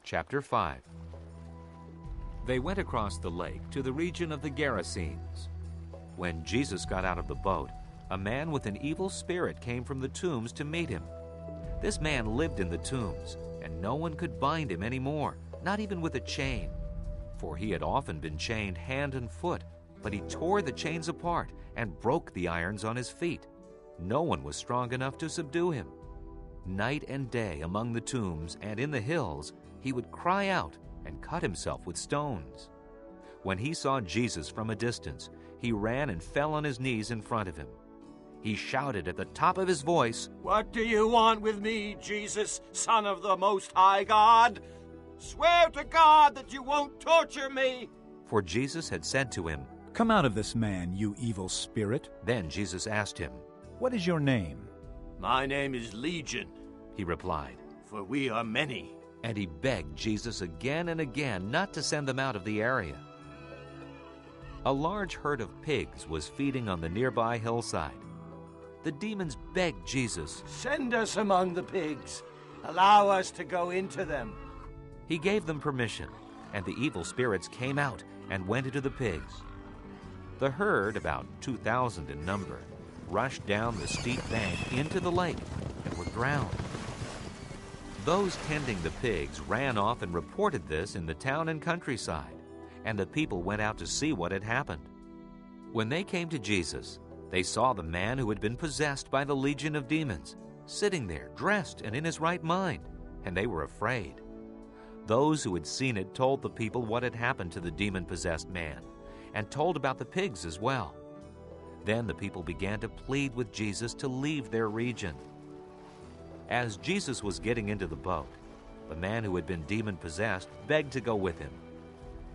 Chapter 5. They went across the lake to the region of the Gerasenes. When Jesus got out of the boat, a man with an evil spirit came from the tombs to meet him. This man lived in the tombs, and no one could bind him anymore, not even with a chain. For he had often been chained hand and foot, but he tore the chains apart and broke the irons on his feet. No one was strong enough to subdue him. Night and day among the tombs and in the hills, he would cry out and cut himself with stones. When he saw Jesus from a distance, he ran and fell on his knees in front of him. He shouted at the top of his voice, "What do you want with me, Jesus, Son of the Most High God? Swear to God that you won't torture me!" For Jesus had said to him, "Come out of this man, you evil spirit." Then Jesus asked him, "What is your name?" "My name is Legion," he replied. "for we are many." And he begged Jesus again and again not to send them out of the area. A large herd of pigs was feeding on the nearby hillside. The demons begged Jesus, "Send us among the pigs. Allow us to go into them." He gave them permission, and the evil spirits came out and went into the pigs. The herd, about 2,000 in number, rushed down the steep bank into the lake and were drowned. Those tending the pigs ran off and reported this in the town and countryside, and the people went out to see what had happened. When they came to Jesus, they saw the man who had been possessed by the legion of demons, sitting there dressed and in his right mind, and they were afraid. Those who had seen it told the people what had happened to the demon-possessed man, and told about the pigs as well. Then the people began to plead with Jesus to leave their region. As Jesus was getting into the boat, the man who had been demon-possessed begged to go with him.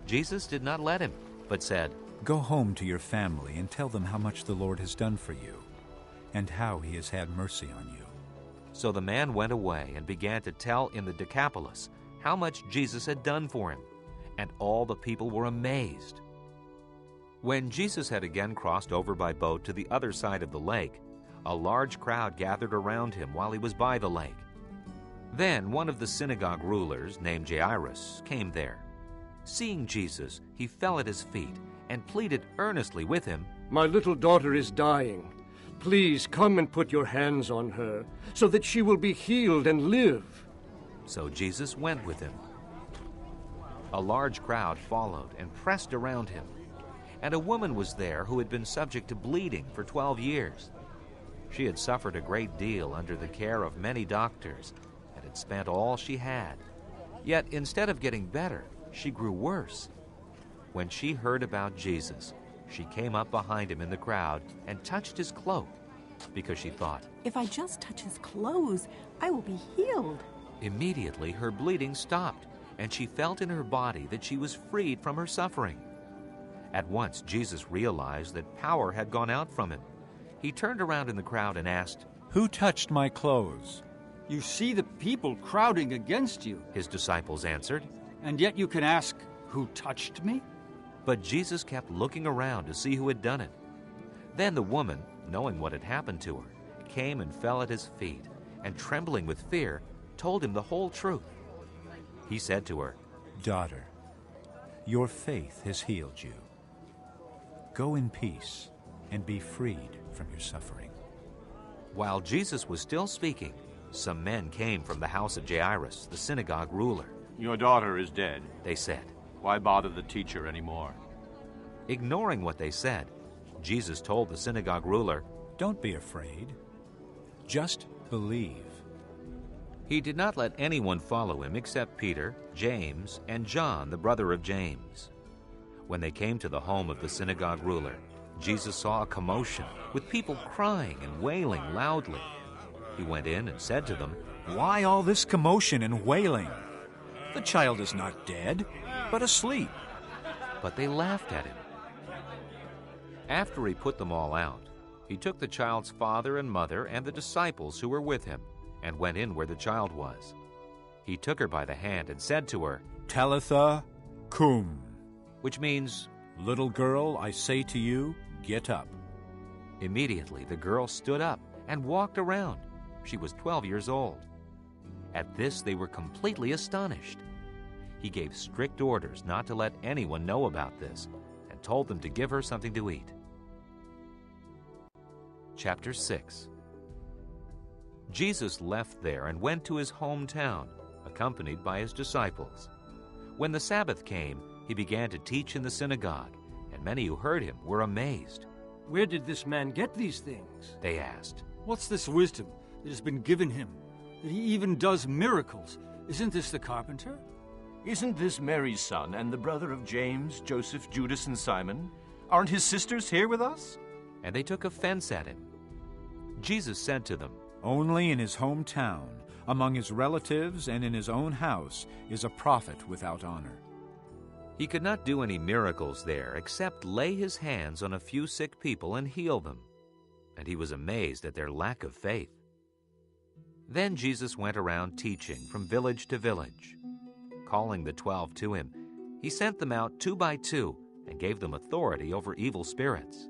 Jesus did not let him, but said, "Go home to your family and tell them how much the Lord has done for you, and how he has had mercy on you." So the man went away and began to tell in the Decapolis how much Jesus had done for him, and all the people were amazed. When Jesus had again crossed over by boat to the other side of the lake, a large crowd gathered around him while he was by the lake. Then one of the synagogue rulers, named Jairus, came there. Seeing Jesus, he fell at his feet and pleaded earnestly with him, "My little daughter is dying. Please come and put your hands on her, so that she will be healed and live." So Jesus went with him. A large crowd followed and pressed around him, and a woman was there who had been subject to bleeding for 12 years. She had suffered a great deal under the care of many doctors and had spent all she had. Yet instead of getting better, she grew worse. When she heard about Jesus, she came up behind him in the crowd and touched his cloak, because she thought, "If I just touch his clothes, I will be healed." Immediately her bleeding stopped, and she felt in her body that she was freed from her suffering. At once Jesus realized that power had gone out from him. He turned around in the crowd and asked, "Who touched my clothes?" "You see the people crowding against you," his disciples answered. "and yet you can ask, 'Who touched me?'" But Jesus kept looking around to see who had done it. Then the woman, knowing what had happened to her, came and fell at his feet, and trembling with fear, told him the whole truth. He said to her, "Daughter, your faith has healed you. Go in peace and be freed from your suffering." While Jesus was still speaking, some men came from the house of Jairus, the synagogue ruler. "Your daughter is dead," they said. "Why bother the teacher anymore?" Ignoring what they said, Jesus told the synagogue ruler, "Don't be afraid. Just believe." He did not let anyone follow him except Peter, James, and John, the brother of James. When they came to the home of the synagogue ruler, Jesus saw a commotion, with people crying and wailing loudly. He went in and said to them, "Why all this commotion and wailing? The child is not dead, but asleep." But they laughed at him. After he put them all out, he took the child's father and mother and the disciples who were with him and went in where the child was. He took her by the hand and said to her, "Talitha cum," which means, "Little girl, I say to you, get up." Immediately the girl stood up and walked around. She was 12 years old. At this they were completely astonished. He gave strict orders not to let anyone know about this and told them to give her something to eat. Chapter 6. Jesus left there and went to his hometown, accompanied by his disciples. When the Sabbath came, he began to teach in the synagogue, and many who heard him were amazed. Where did this man get these things? They asked. What's this wisdom that has been given him, that he even does miracles? Isn't this the carpenter? Isn't this Mary's son and the brother of James, Joseph, Judas, and Simon? Aren't his sisters here with us? And they took offense at him. Jesus said to them, Only in his hometown, among his relatives and in his own house, is a prophet without honor. He could not do any miracles there except lay his hands on a few sick people and heal them. And he was amazed at their lack of faith. Then Jesus went around teaching from village to village. Calling the 12 to him, he sent them out 2 by 2 and gave them authority over evil spirits.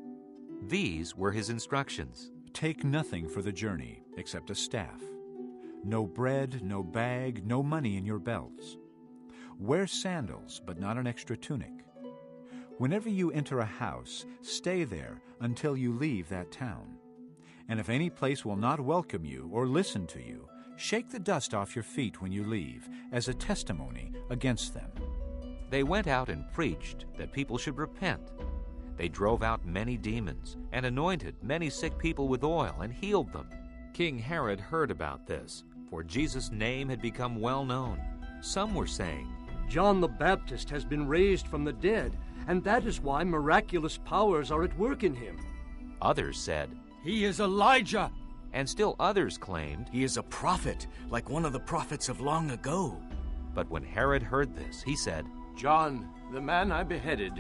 These were his instructions. Take nothing for the journey except a staff. No bread, no bag, no money in your belts. Wear sandals, but not an extra tunic. Whenever you enter a house, stay there until you leave that town. And if any place will not welcome you or listen to you, shake the dust off your feet when you leave, as a testimony against them. They went out and preached that people should repent. They drove out many demons and anointed many sick people with oil and healed them. King Herod heard about this, for Jesus' name had become well known. Some were saying, John the Baptist has been raised from the dead, and that is why miraculous powers are at work in him. Others said, He is Elijah. and still others claimed, He is a prophet, like one of the prophets of long ago. But when Herod heard this, he said, John, the man I beheaded,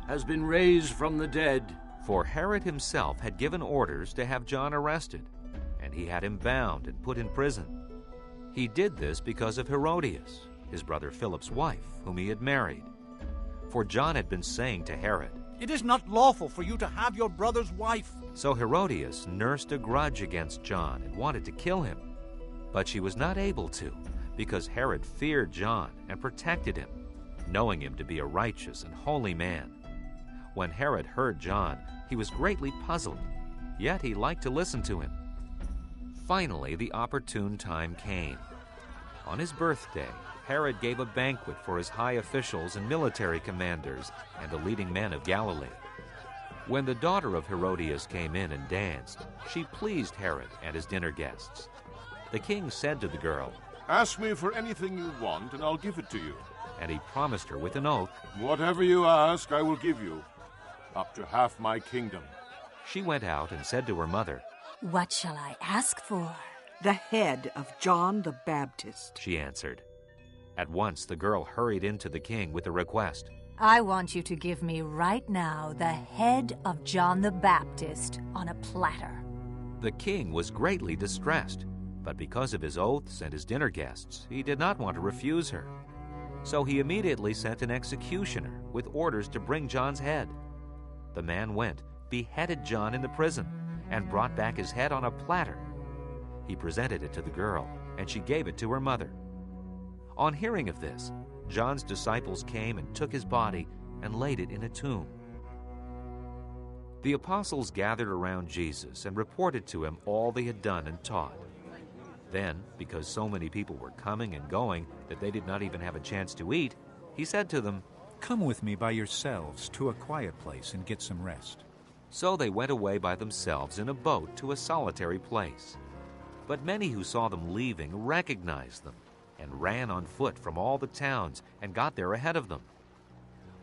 has been raised from the dead. For Herod himself had given orders to have John arrested, and he had him bound and put in prison. He did this because of Herodias, his brother Philip's wife, whom he had married. For John had been saying to Herod, It is not lawful for you to have your brother's wife. So Herodias nursed a grudge against John and wanted to kill him. But she was not able to, because Herod feared John and protected him, knowing him to be a righteous and holy man. When Herod heard John, he was greatly puzzled, yet he liked to listen to him. Finally, the opportune time came. On his birthday, Herod gave a banquet for his high officials and military commanders and the leading men of Galilee. When the daughter of Herodias came in and danced, she pleased Herod and his dinner guests. The king said to the girl, Ask me for anything you want, and I'll give it to you. and he promised her with an oath. Whatever you ask, I will give you, up to half my kingdom. She went out and said to her mother, What shall I ask for? The head of John the Baptist. she answered. At once the girl hurried into the king with a request. I want you to give me right now the head of John the Baptist on a platter. The king was greatly distressed, but because of his oaths and his dinner guests, he did not want to refuse her. So he immediately sent an executioner with orders to bring John's head. The man went, beheaded John in the prison, and brought back his head on a platter. He presented it to the girl, and she gave it to her mother. On hearing of this, John's disciples came and took his body and laid it in a tomb. The apostles gathered around Jesus and reported to him all they had done and taught. Then, because so many people were coming and going that they did not even have a chance to eat, he said to them, Come with me by yourselves to a quiet place and get some rest. So they went away by themselves in a boat to a solitary place. But many who saw them leaving recognized them and ran on foot from all the towns and got there ahead of them.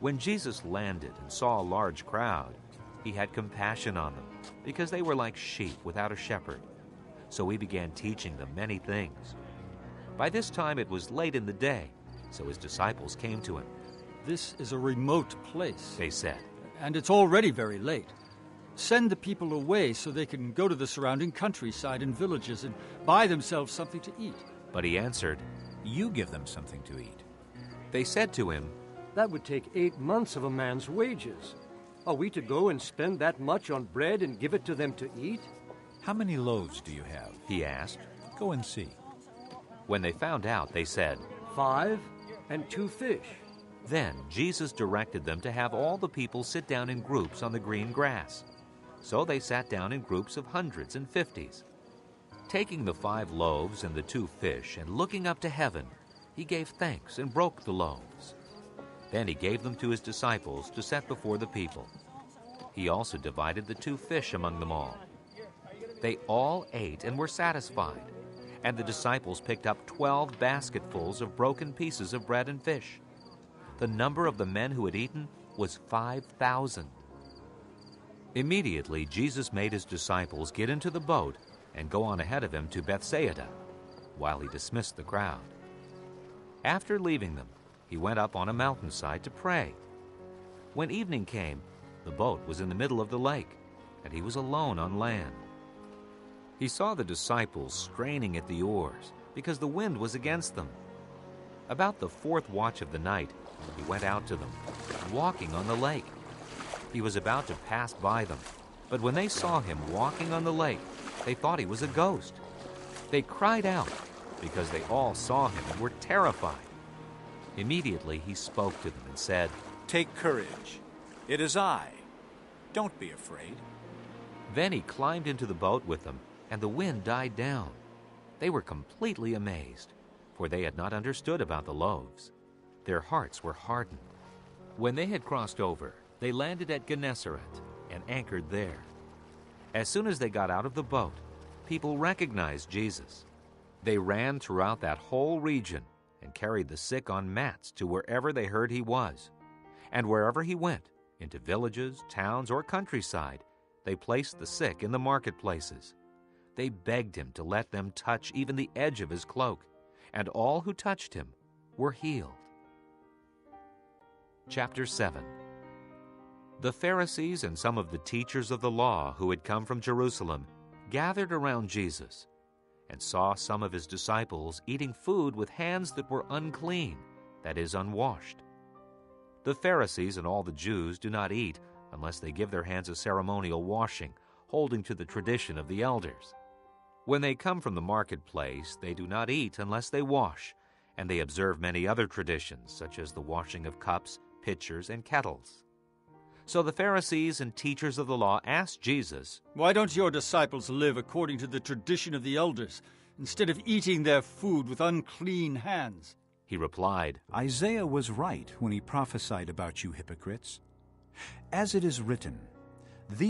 When Jesus landed and saw a large crowd, he had compassion on them, because they were like sheep without a shepherd. So he began teaching them many things. By this time it was late in the day, so his disciples came to him. This is a remote place, They said, and it's already very late. Send the people away so they can go to the surrounding countryside and villages and buy themselves something to eat. But he answered, You give them something to eat. They said to him, That would take 8 months of a man's wages. Are we to go and spend that much on bread and give it to them to eat? How many loaves do you have? he asked. Go and see. When they found out, they said, 5, and 2 fish. Then Jesus directed them to have all the people sit down in groups on the green grass. So they sat down in groups of hundreds and 50s. Taking the 5 loaves and the 2 fish and looking up to heaven, he gave thanks and broke the loaves. Then he gave them to his disciples to set before the people. He also divided the 2 fish among them all. They all ate and were satisfied, and the disciples picked up 12 basketfuls of broken pieces of bread and fish. The number of the men who had eaten was 5,000. Immediately Jesus made his disciples get into the boat and go on ahead of him to Bethsaida, while he dismissed the crowd. After leaving them, he went up on a mountainside to pray. When evening came, the boat was in the middle of the lake, and he was alone on land. He saw the disciples straining at the oars because the wind was against them. About the 4th watch of the night, he went out to them, walking on the lake. He was about to pass by them, but when they saw him walking on the lake, they thought he was a ghost. They cried out because they all saw him and were terrified. Immediately he spoke to them and said, "Take courage. It is I. Don't be afraid." Then he climbed into the boat with them, and the wind died down. They were completely amazed, for they had not understood about the loaves. Their hearts were hardened. When they had crossed over, they landed at Gennesaret and anchored there. As soon as they got out of the boat, people recognized Jesus. They ran throughout that whole region and carried the sick on mats to wherever they heard he was. And wherever he went, into villages, towns, or countryside, they placed the sick in the marketplaces. They begged him to let them touch even the edge of his cloak, and all who touched him were healed. Chapter 7. The Pharisees and some of the teachers of the law who had come from Jerusalem gathered around Jesus and saw some of his disciples eating food with hands that were unclean, that is, unwashed. The Pharisees and all the Jews do not eat unless they give their hands a ceremonial washing, holding to the tradition of the elders. When they come from the marketplace, they do not eat unless they wash, and they observe many other traditions, such as the washing of cups, pitchers, and kettles. So the Pharisees and teachers of the law asked Jesus, "Why don't your disciples live according to the tradition of the elders, instead of eating their food with unclean hands?" He replied, Isaiah was right when he prophesied about you hypocrites. As it is written,